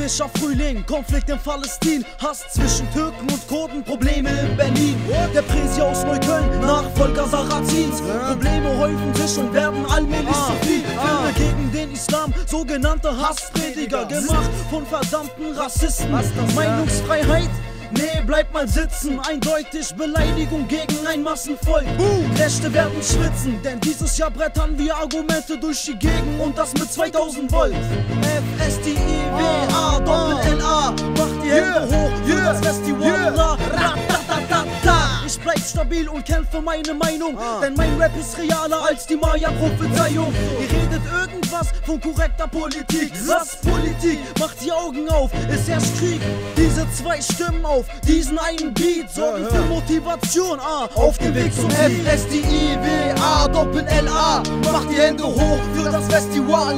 Arabischer Frühling, Konflikt in Palästin, Hass zwischen Türken und Kurden, Probleme in Berlin. Der Präsi aus Neukölln, Nachfolger Sarazins. Probleme häufen sich und werden allmählich zu viel. Filme gegen den Islam, sogenannte Hassprediger, gemacht von verdammten Rassisten. Meinungsfreiheit? Nee, bleib mal sitzen, eindeutig Beleidigung gegen ein Massenvolk. Rechte werden schwitzen, denn dieses Jahr brettern wir Argumente durch die Gegend und das mit 2000 Volt. FSTIWA, Doppel-LA, macht die Hände hoch für das Festival. Ich bleib stabil und kämpfe meine Meinung, denn mein Rap ist realer als die Maya-Prophezeiung. Ihr redet irgendwas von korrekter Politik. Was Politik? Macht die Augen auf, es herrscht Krieg. Diese zwei Stimmen auf diesen einen Beat sorgen für Motivation, auf dem Weg zum FSTIWA, Doppel-LA, macht die Hände hoch für das Festival.